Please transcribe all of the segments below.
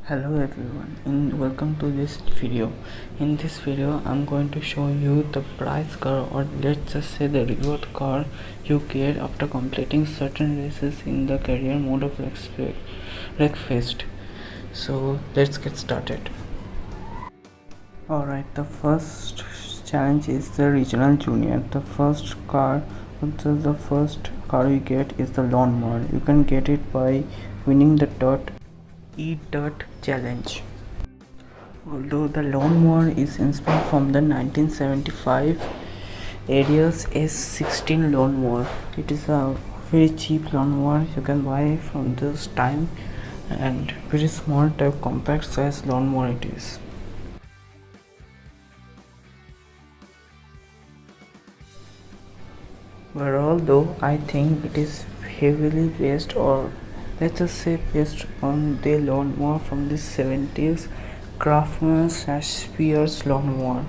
Hello everyone and welcome to this video. In this video I'm going to show you the prize car, or let's just say the reward car you get after completing certain races in the career mode of Wreckfest. So let's get started. Alright, the first challenge is the regional junior. The first car you get is the lawnmower. You can get it by winning the dirt challenge. Although the lawnmower is inspired from the 1975 Arias S16 lawnmower, it is a very cheap lawnmower you can buy from this time, and very small type compact size lawnmower it is. Overall though, I think it is heavily based, or let's just say based on the lawnmower from the 70s Craftsman / Spears lawnmower.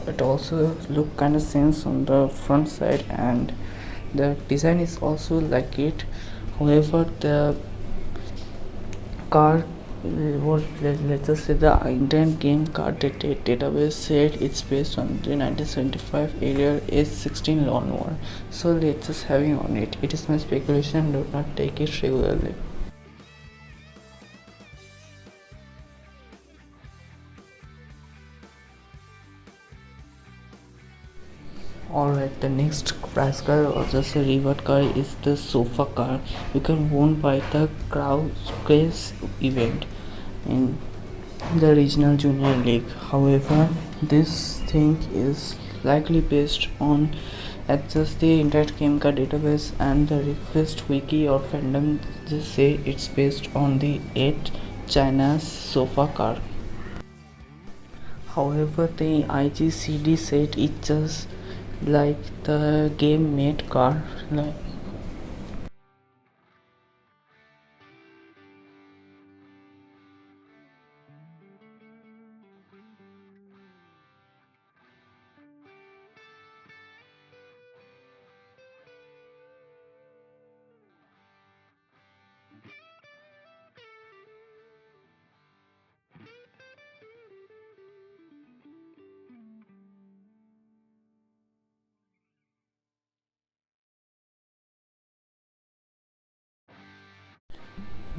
It also look kind of sense on the front side, and the design is also like it. However, the car let's just say the internet game card database said it's based on the 1975 Ariel S16 lawnmower. So let's just having on it. It is my speculation, do not take it regularly. Alright, the next prize car, or just a reward car, is the sofa car. You can won by the Craze event in the regional junior league. However, this thing is likely based on just the internet game card database, and the request wiki or fandom just say it's based on the 8 China's sofa car. However, the IGCD said it's just like the game made car.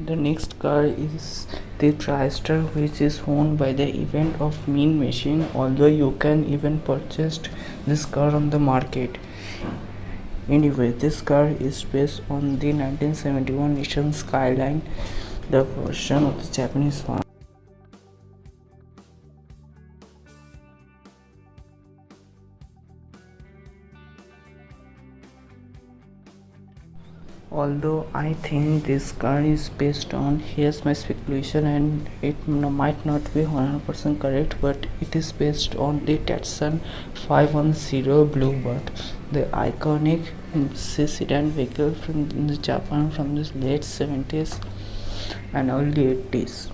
The next car is the TriStar, which is owned by the event of Mean Machine, although you can even purchase this car on the market. Anyway, this car is based on the 1971 Nissan Skyline, the version of the Japanese one. Although I think this car is based on, here's my speculation, and it might not be 100% correct, but it is based on the Datsun 510 Bluebird, the iconic sedan vehicle from Japan from the late 70s and early 80s.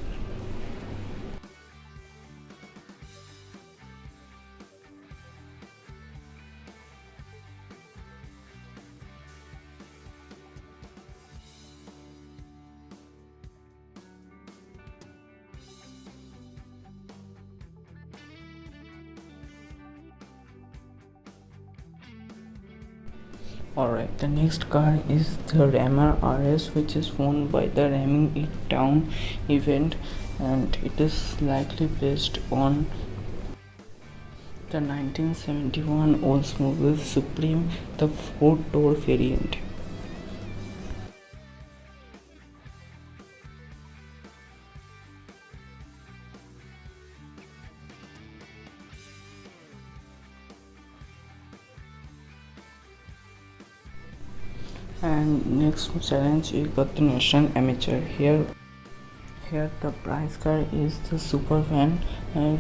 Alright, the next car is the Rammer RS, which is won by the Ramming It Down event, and it is likely based on the 1971 Oldsmobile Supreme, the 4-door variant. And next challenge, you got the National Amateur. Here the prize car is the super van,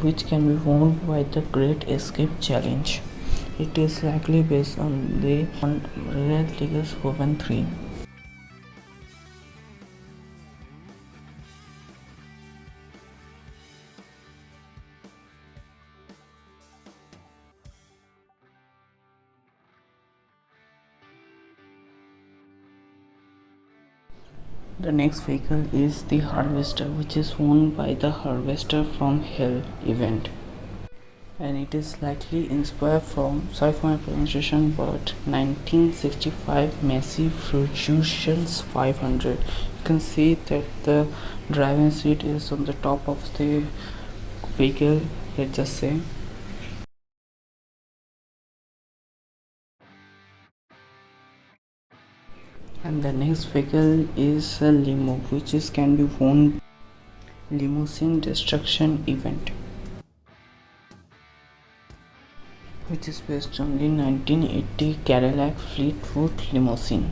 which can be won by the Great Escape challenge. It is likely based on the Real Tigers Woven 3. The next vehicle is the Harvester, which is won by the Harvester from Hell event, and it is likely inspired from, sorry for my pronunciation, but 1965 Massey Ferguson's 500. You can see that the driving seat is on the top of the vehicle, let's just say. And the next vehicle is a limo, which is can be won limousine destruction event, which is based on the 1980 Cadillac Fleetwood limousine.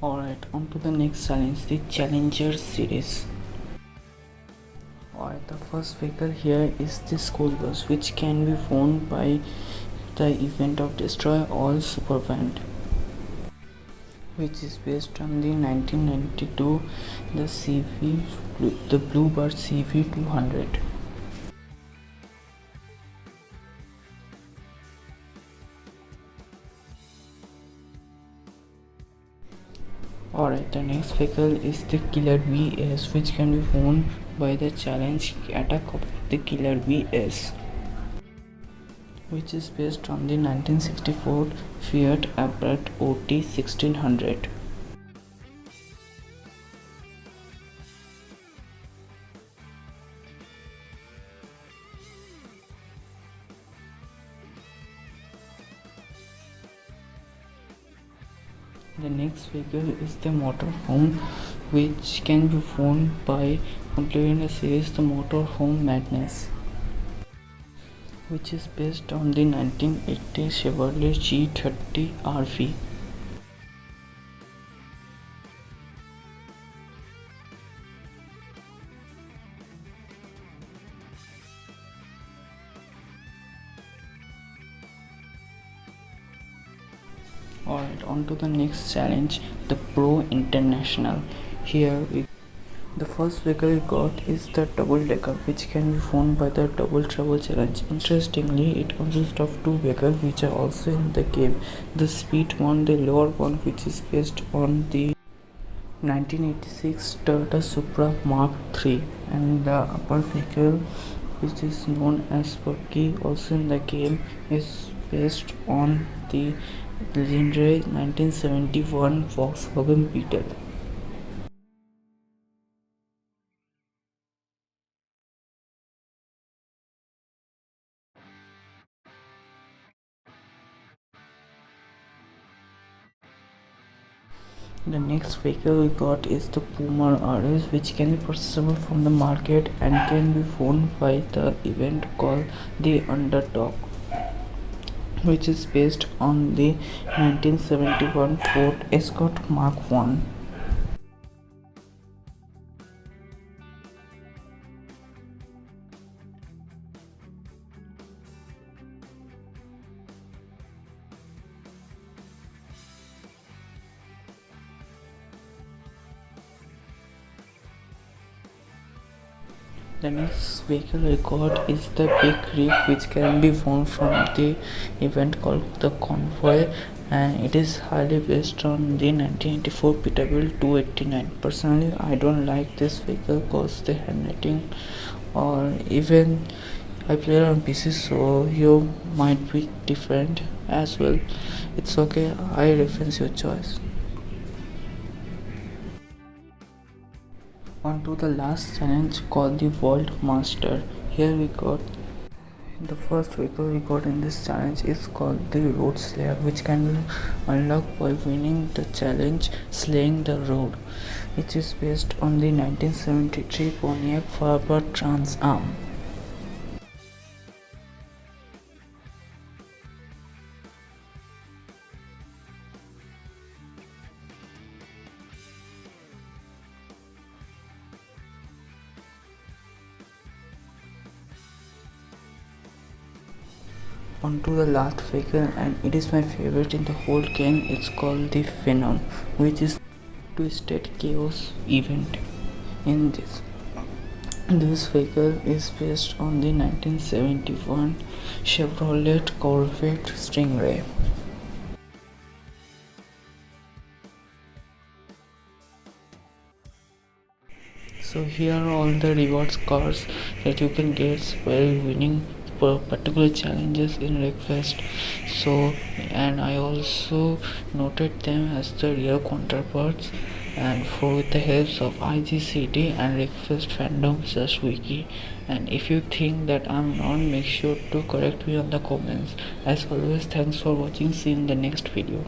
Alright, on to the next challenge, the Challenger series. Alright, the first vehicle here is the school bus, which can be won by the event of Destroy All Supervan, which is based on the 1992 the Bluebird CV200. Alright, the next vehicle is the Killer VS, which can be won by the challenge attack of the Killer VS, which is based on the 1964 Fiat Abarth OT 1600. The next vehicle is the motorhome, which can be won by completing the series the Motorhome Madness, which is based on the 1980 Chevrolet G30 RV. Alright, on to the next challenge, the Pro International. The first vehicle we got is the double decker, which can be won by the double trouble challenge. Interestingly, it consists of two vehicles which are also in the game. The speed one, the lower one, which is based on the 1986 Toyota Supra Mark III, and the upper vehicle, which is known as wiki, also in the game, is based on the legendary 1971 Volkswagen Beetle. The next vehicle we got is the Puma RS, which can be purchasable from the market and can be won by the event called the Underdog, which is based on the 1971 Ford Escort Mark I. The next vehicle I got is the Big Rig, which can be won from the event called the Convoy, and it is highly based on the 1984 Peterbilt 289. Personally, I don't like this vehicle because the handwriting, or even I play on PC, so you might be different as well. It's okay, I reference your choice. On to the last challenge called the World Master. Here we got the first vehicle we got in this challenge is called the Road Slayer, which can be unlocked by winning the challenge Slaying the Road, which is based on the 1973 Pontiac Firebird Trans Am. On to the last vehicle, and it is my favorite in the whole game. It's called the Phenom, which is twisted chaos event. In this vehicle is based on the 1971 Chevrolet Corvette Stingray. So here are all the rewards cards that you can get while winning particular challenges in Wreckfest. So, and I also noted them as the real counterparts, and for with the help of IGCD and Wreckfest fandom wiki. And if you think that I'm wrong, make sure to correct me on the comments. As always, thanks for watching. See you in the next video.